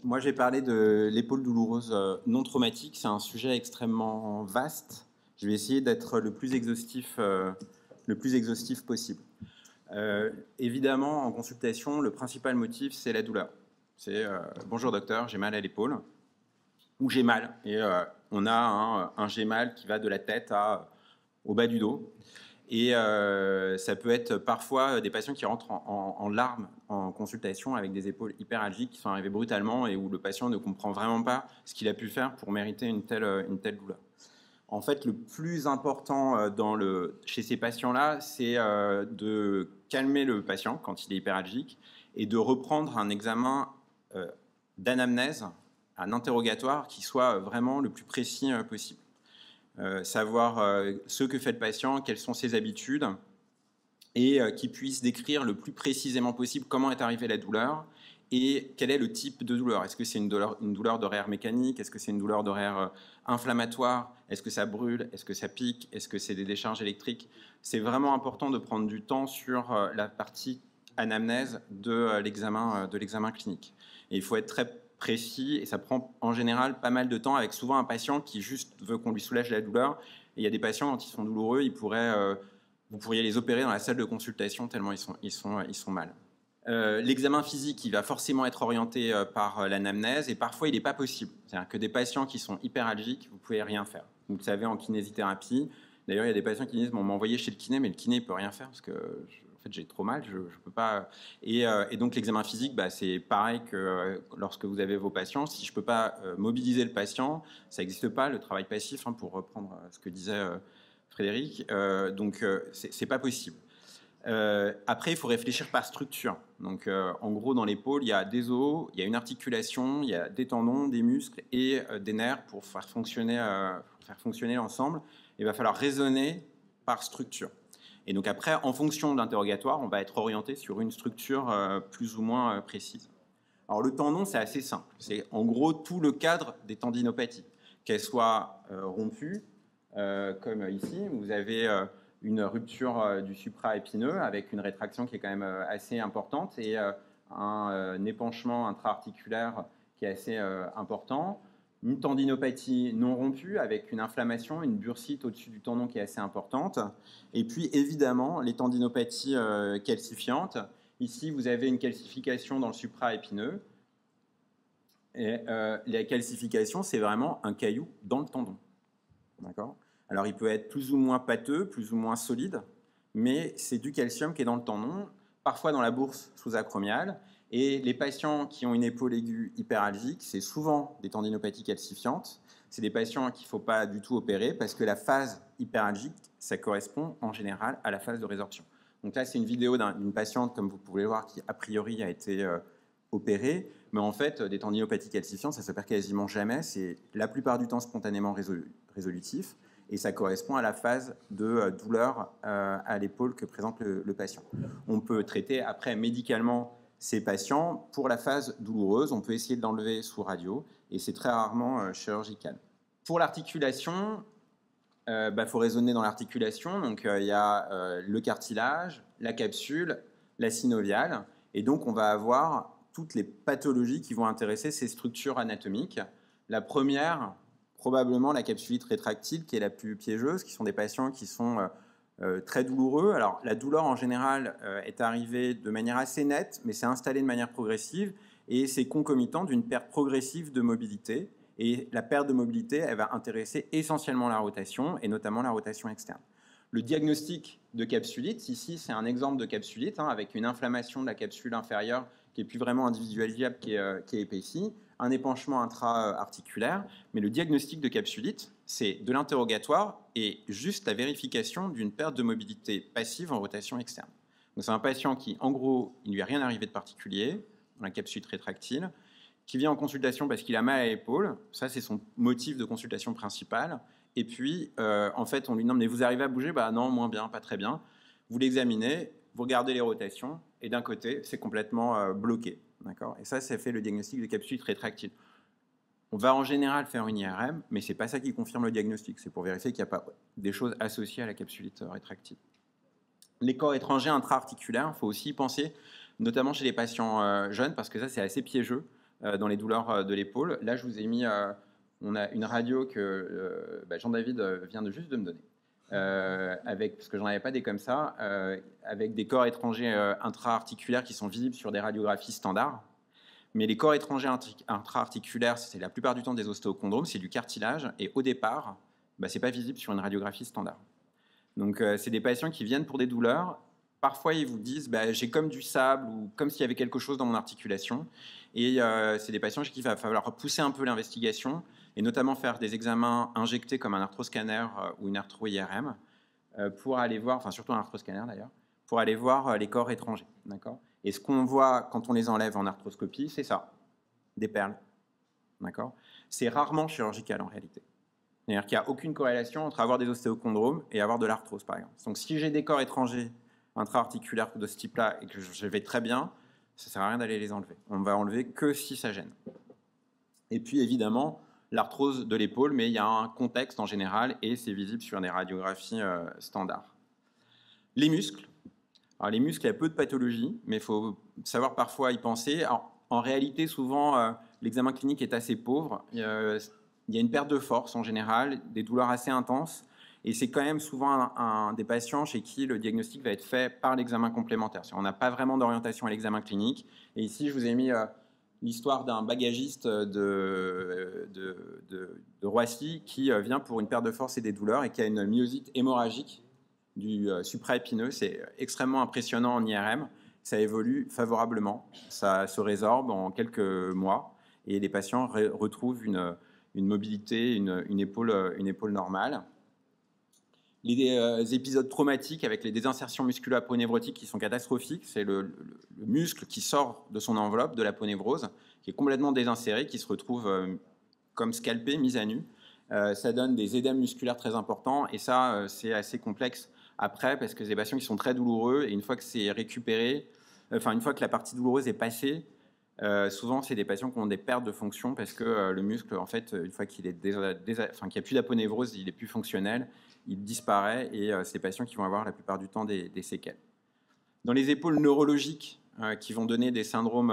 Moi, j'ai parlé de l'épaule douloureuse non traumatique. C'est un sujet extrêmement vaste. Je vais essayer d'être le plus exhaustif possible. Évidemment, en consultation, le principal motif, c'est la douleur. C'est bonjour docteur, j'ai mal à l'épaule ou j'ai mal. Et on a un j'ai mal qui va de la tête au bas du dos. Et ça peut être parfois des patients qui rentrent en larmes en consultation avec des épaules hyperalgiques qui sont arrivées brutalement et où le patient ne comprend vraiment pas ce qu'il a pu faire pour mériter une telle douleur. En fait, le plus important chez ces patients-là, c'est de calmer le patient quand il est hyperalgique et de reprendre un examen d'anamnèse, un interrogatoire qui soit vraiment le plus précis possible. Savoir ce que fait le patient, quelles sont ses habitudes, et qui puisse décrire le plus précisément possible comment est arrivée la douleur et quel est le type de douleur. Est-ce que c'est une douleur d'horaire mécanique? Est-ce que c'est une douleur d'horaire inflammatoire? Est-ce que ça brûle? Est-ce que ça pique? Est-ce que c'est des décharges électriques? C'est vraiment important de prendre du temps sur la partie anamnèse de l'examen clinique. Et il faut être très précis et ça prend en général pas mal de temps avec souvent un patient qui juste veut qu'on lui soulage la douleur. Et il y a des patients quand ils sont douloureux, vous pourriez les opérer dans la salle de consultation tellement ils sont mal. L'examen physique, il va forcément être orienté par l'anamnèse et parfois il n'est pas possible. C'est-à-dire que des patients qui sont hyperalgiques, vous ne pouvez rien faire. Vous le savez en kinésithérapie. D'ailleurs, il y a des patients qui disent bon, on m'a envoyé chez le kiné, mais le kiné ne peut rien faire parce que en fait, j'ai trop mal, je peux pas. Et donc l'examen physique, c'est pareil que lorsque vous avez vos patients. Si je ne peux pas mobiliser le patient, ça n'existe pas le travail passif, pour reprendre ce que disait Frédéric. Donc c'est pas possible. Après, il faut réfléchir par structure. Donc, en gros, dans l'épaule, il y a des os, il y a une articulation, il y a des tendons, des muscles et des nerfs pour faire fonctionner l'ensemble. Il va falloir raisonner par structure. Et donc après, en fonction de l'interrogatoire, on va être orienté sur une structure plus ou moins précise. Alors, le tendon, c'est assez simple. C'est en gros tout le cadre des tendinopathies, qu'elles soient rompues, comme ici, vous avez une rupture du supraépineux avec une rétraction qui est quand même assez importante et un épanchement intra-articulaire qui est assez important. Une tendinopathie non rompue avec une inflammation, une bursite au-dessus du tendon qui est assez importante. Et puis évidemment les tendinopathies calcifiantes. Ici vous avez une calcification dans le supraépineux. Et la calcification, c'est vraiment un caillou dans le tendon. D'accord ? Alors, il peut être plus ou moins pâteux, plus ou moins solide, mais c'est du calcium qui est dans le tendon, parfois dans la bourse sous-acromiale. Et les patients qui ont une épaule aiguë hyperalgique, c'est souvent des tendinopathies calcifiantes. C'est des patients qu'il ne faut pas du tout opérer parce que la phase hyperalgique, ça correspond en général à la phase de résorption. Donc là, c'est une vidéo d'une patiente, comme vous pouvez le voir, qui a priori a été opérée. Mais en fait, des tendinopathies calcifiantes, ça ne s'opère quasiment jamais. C'est la plupart du temps spontanément résolutif. Et ça correspond à la phase de douleur à l'épaule que présente le patient. On peut traiter après médicalement ces patients pour la phase douloureuse. On peut essayer de l'enlever sous radio et c'est très rarement chirurgical. Pour l'articulation, faut raisonner dans l'articulation. Donc il y a le cartilage, la capsule, la synoviale. Et donc on va avoir toutes les pathologies qui vont intéresser ces structures anatomiques. La première, probablement la capsulite rétractile, qui est la plus piégeuse, qui sont des patients qui sont très douloureux. Alors, la douleur, en général, est arrivée de manière assez nette, mais c'est installé de manière progressive, et c'est concomitant d'une perte progressive de mobilité. Et la perte de mobilité, elle va intéresser essentiellement la rotation, et notamment la rotation externe. Le diagnostic de capsulite, ici, c'est un exemple de capsulite, avec une inflammation de la capsule inférieure qui n'est plus vraiment individualisable, qui est épaissie, un épanchement intra-articulaire, mais le diagnostic de capsulite, c'est de l'interrogatoire et juste la vérification d'une perte de mobilité passive en rotation externe. Donc c'est un patient qui, en gros, il ne lui a rien arrivé de particulier, la capsulite rétractile, qui vient en consultation parce qu'il a mal à l'épaule, ça c'est son motif de consultation principal, et puis en fait on lui demande mais vous arrivez à bouger? Non, moins bien, pas très bien. Vous l'examinez, vous regardez les rotations, et d'un côté c'est complètement bloqué. D'accord ? Et ça fait le diagnostic de capsulite rétractile. On va en général faire une IRM, mais ce n'est pas ça qui confirme le diagnostic. C'est pour vérifier qu'il n'y a pas des choses associées à la capsulite rétractile. Les corps étrangers intra-articulaires, il faut aussi y penser, notamment chez les patients jeunes, parce que ça, c'est assez piégeux. dans les douleurs de l'épaule. Là, je vous ai mis, on a une radio que Jean-David vient juste de me donner. Parce que j'en avais pas des comme ça, avec des corps étrangers intra-articulaires qui sont visibles sur des radiographies standards. Mais les corps étrangers intra-articulaires, c'est la plupart du temps des ostéochondromes, c'est du cartilage, et au départ, c'est pas visible sur une radiographie standard. Donc c'est des patients qui viennent pour des douleurs. Parfois, ils vous disent j'ai comme du sable ou comme s'il y avait quelque chose dans mon articulation. Et c'est des patients qui va falloir pousser un peu l'investigation et notamment faire des examens injectés comme un arthroscanner ou une arthro-IRM pour aller voir, enfin surtout un arthroscanner d'ailleurs, pour aller voir les corps étrangers. D'accord ? Et ce qu'on voit quand on les enlève en arthroscopie, c'est ça, des perles. D'accord ? C'est rarement chirurgical en réalité. C'est-à-dire qu'il n'y a aucune corrélation entre avoir des ostéochondromes et avoir de l'arthrose, par exemple. Donc si j'ai des corps étrangers intra-articulaires de ce type-là et que je vais très bien, ça ne sert à rien d'aller les enlever. On ne va enlever que si ça gêne. Et puis évidemment, l'arthrose de l'épaule, mais il y a un contexte en général et c'est visible sur des radiographies standards. Les muscles. Alors les muscles, il y a peu de pathologies, mais il faut savoir parfois y penser. Alors, en réalité, souvent, l'examen clinique est assez pauvre. Il y a une perte de force en général, des douleurs assez intenses, et c'est quand même souvent des patients chez qui le diagnostic va être fait par l'examen complémentaire. On n'a pas vraiment d'orientation à l'examen clinique. Et ici, je vous ai mis l'histoire d'un bagagiste de Roissy qui vient pour une perte de force et des douleurs et qui a une myosite hémorragique du supraépineux. C'est extrêmement impressionnant en IRM. Ça évolue favorablement. Ça se résorbe en quelques mois et les patients retrouvent une mobilité, une épaule normale. Les épisodes traumatiques avec les désinsertions musculo-aponeurotiques qui sont catastrophiques, c'est le muscle qui sort de son enveloppe de l'aponévrose, qui est complètement désinséré, qui se retrouve comme scalpé, mis à nu. Ça donne des édèmes musculaires très importants et ça, c'est assez complexe après parce que c'est des patients qui sont très douloureux et une fois que c'est récupéré, une fois que la partie douloureuse est passée, souvent, c'est des patients qui ont des pertes de fonction parce que le muscle, en fait, une fois qu'il qu'il n'y a plus d'aponévrose, il est plus fonctionnel, il disparaît et c'est des patients qui vont avoir la plupart du temps des séquelles. Dans les épaules neurologiques qui vont donner des syndromes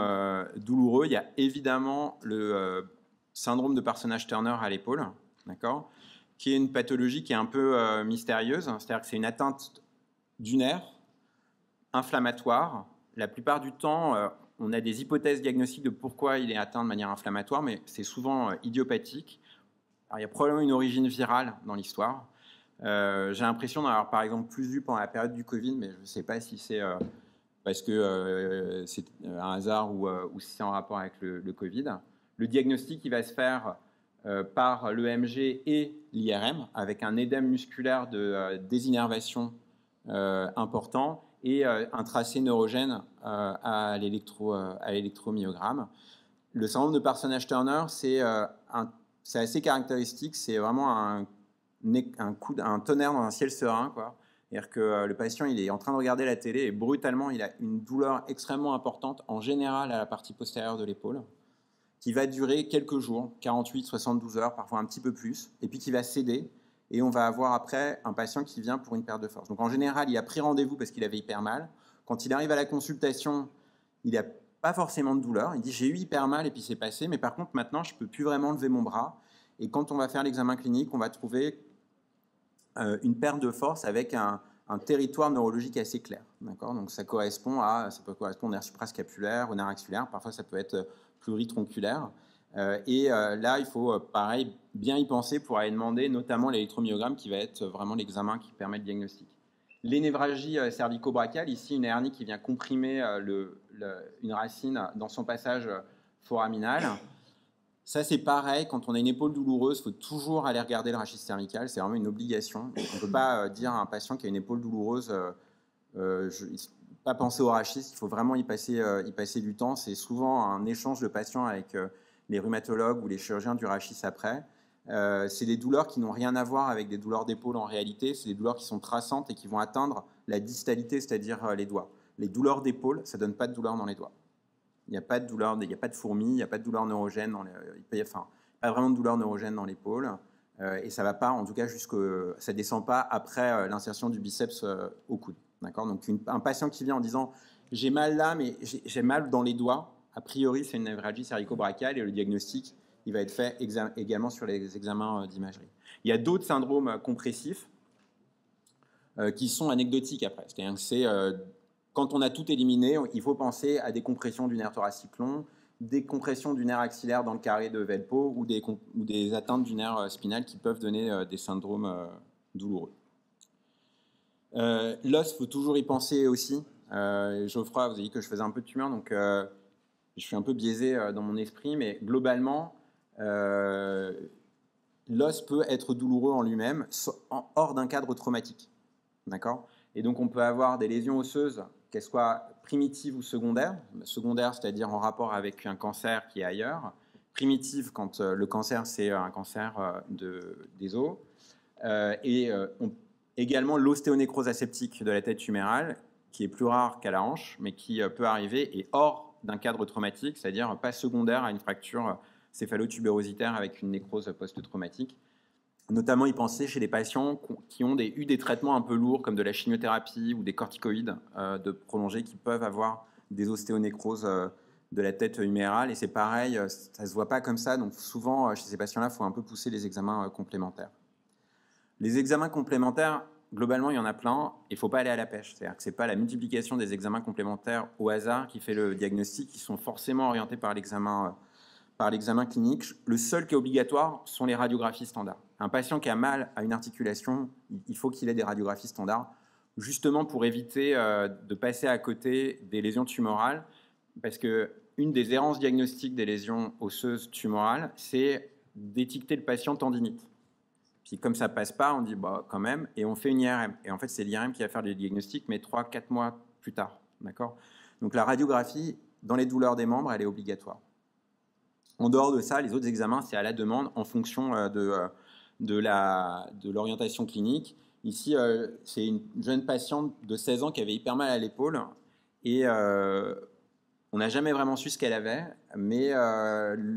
douloureux, il y a évidemment le syndrome de Parsonage-Turner à l'épaule, d'accord, qui est une pathologie qui est un peu mystérieuse, c'est-à-dire que c'est une atteinte du nerf inflammatoire. La plupart du temps, on a des hypothèses diagnostiques de pourquoi il est atteint de manière inflammatoire, mais c'est souvent idiopathique. Alors, il y a probablement une origine virale dans l'histoire. J'ai l'impression d'en avoir par exemple plus vu pendant la période du Covid, mais je ne sais pas si c'est parce que c'est un hasard ou si c'est en rapport avec le Covid. Le diagnostic il va se faire par l'EMG et l'IRM, avec un édème musculaire de désinnervation important et un tracé neurogène à l'électromyogramme. Le syndrome de Parsonage-Turner, c'est assez caractéristique, c'est vraiment un tonnerre dans un ciel serein, quoi. C'est-à-dire que le patient il est en train de regarder la télé et brutalement il a une douleur extrêmement importante, en général à la partie postérieure de l'épaule, qui va durer quelques jours, 48, 72 heures, parfois un petit peu plus, et puis qui va céder. Et on va avoir après un patient qui vient pour une perte de force. Donc en général, il a pris rendez-vous parce qu'il avait hyper mal. Quand il arrive à la consultation, il n'a pas forcément de douleur. Il dit j'ai eu hyper mal et puis c'est passé, mais par contre maintenant je ne peux plus vraiment lever mon bras. Et quand on va faire l'examen clinique, on va trouver une perte de force avec un territoire neurologique assez clair. Donc ça peut correspondre au nerf suprascapulaire, au nerf axillaire, parfois ça peut être pluritronculaire. Et là, il faut, pareil, bien y penser pour aller demander notamment l'électromyogramme qui va être vraiment l'examen qui permet le diagnostic. Les névralgies cervico-brachiales, ici une hernie qui vient comprimer une racine dans son passage foraminal. Ça, c'est pareil, quand on a une épaule douloureuse, il faut toujours aller regarder le rachis cervical, c'est vraiment une obligation. On ne peut pas dire à un patient qui a une épaule douloureuse, pas penser au rachis, il faut vraiment y passer du temps. C'est souvent un échange de patients avec les rhumatologues ou les chirurgiens du rachis après. C'est des douleurs qui n'ont rien à voir avec des douleurs d'épaule en réalité, c'est des douleurs qui sont traçantes et qui vont atteindre la distalité, c'est-à-dire les doigts. Les douleurs d'épaule, ça ne donne pas de douleur dans les doigts. Il n'y a pas de douleur, il n'y a pas de fourmis, il n'y a pas de douleur neurogène, pas vraiment de douleur neurogène dans l'épaule, et ça va pas, en tout cas, ça descend pas après l'insertion du biceps au coude. D'accord ? Donc un patient qui vient en disant j'ai mal là, mais j'ai mal dans les doigts, a priori, c'est une névralgie cervico-brachiale et le diagnostic, il va être fait également sur les examens d'imagerie. Il y a d'autres syndromes compressifs qui sont anecdotiques après. C'est-à-dire que quand on a tout éliminé, il faut penser à des compressions du nerf thoracique long, des compressions du nerf axillaire dans le carré de Velpo ou des atteintes du nerf spinal qui peuvent donner des syndromes douloureux. L'os, il faut toujours y penser aussi. Geoffroy, vous avez dit que je faisais un peu de tumeur, donc je suis un peu biaisé dans mon esprit, mais globalement, l'os peut être douloureux en lui-même, hors d'un cadre traumatique. D'accord ? Et donc, on peut avoir des lésions osseuses, qu'elles soient primitives ou secondaires. Secondaires, c'est-à-dire en rapport avec un cancer qui est ailleurs. Primitives, quand le cancer, c'est un cancer des os. Également, l'ostéonécrose aseptique de la tête tumérale, qui est plus rare qu'à la hanche, mais qui peut arriver, et hors d'un cadre traumatique, c'est-à-dire pas secondaire à une fracture céphalotubérositaire avec une nécrose post-traumatique. Notamment y penser chez les patients qui ont eu des traitements un peu lourds, comme de la chimiothérapie ou des corticoïdes de prolongés, qui peuvent avoir des ostéonécroses de la tête humérale. Et c'est pareil, ça ne se voit pas comme ça, donc souvent, chez ces patients-là, il faut un peu pousser les examens complémentaires. Les examens complémentaires, globalement, il y en a plein, et il ne faut pas aller à la pêche. C'est-à-dire que ce n'est pas la multiplication des examens complémentaires au hasard qui fait le diagnostic, qui sont forcément orientés par l'examen clinique. Le seul qui est obligatoire sont les radiographies standards. Un patient qui a mal à une articulation, il faut qu'il ait des radiographies standards, justement pour éviter de passer à côté des lésions tumorales, parce qu'une des errances diagnostiques des lésions osseuses tumorales, c'est d'étiqueter le patient tendinite. Puis comme ça ne passe pas, on dit bah, quand même, et on fait une IRM. Et en fait, c'est l'IRM qui va faire le diagnostic, mais 3-4 mois plus tard. D'accord ? Donc la radiographie, dans les douleurs des membres, elle est obligatoire. En dehors de ça, les autres examens, c'est à la demande en fonction de l'orientation clinique. Ici, c'est une jeune patiente de 16 ans qui avait hyper mal à l'épaule et on n'a jamais vraiment su ce qu'elle avait, mais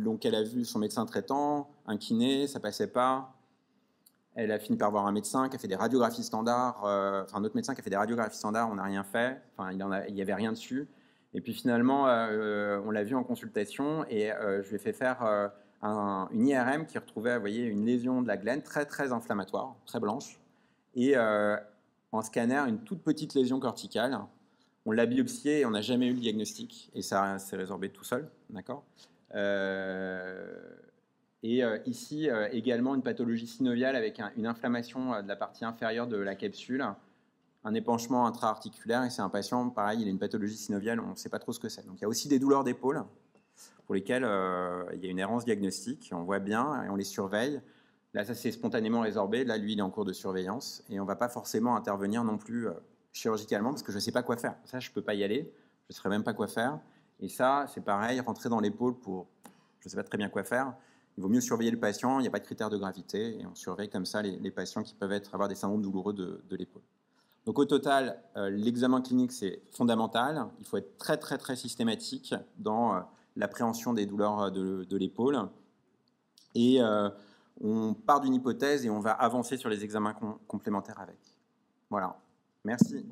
donc elle a vu son médecin traitant, un kiné, ça passait pas. Elle a fini par voir un médecin qui a fait des radiographies standards, un autre médecin qui a fait des radiographies standards, on n'a rien fait, enfin, il n'y avait rien dessus. Et puis finalement, on l'a vu en consultation et je lui ai fait faire une IRM qui retrouvait, vous voyez, une lésion de la glène très très inflammatoire, très blanche, et en scanner, une toute petite lésion corticale. On l'a biopsiée et on n'a jamais eu le diagnostic, et ça s'est résorbé tout seul, d'accord. Et ici, également une pathologie synoviale avec une inflammation de la partie inférieure de la capsule, un épanchement intra-articulaire, et c'est un patient, pareil, il a une pathologie synoviale, on ne sait pas trop ce que c'est. Donc il y a aussi des douleurs d'épaule pour lesquelles il y a une errance diagnostique, on voit bien et on les surveille. Là, ça s'est spontanément résorbé, là, lui, il est en cours de surveillance, et on ne va pas forcément intervenir non plus chirurgicalement, parce que je ne sais pas quoi faire. Ça, je ne peux pas y aller, je ne saurais même pas quoi faire. Et ça, c'est pareil, rentrer dans l'épaule pour, je ne sais pas très bien quoi faire. Il vaut mieux surveiller le patient, il n'y a pas de critères de gravité, et on surveille comme ça les patients qui peuvent avoir des syndromes douloureux de l'épaule. Donc au total, l'examen clinique, c'est fondamental. Il faut être très, très, très systématique dans l'appréhension des douleurs de l'épaule. Et on part d'une hypothèse et on va avancer sur les examens complémentaires avec. Voilà. Merci.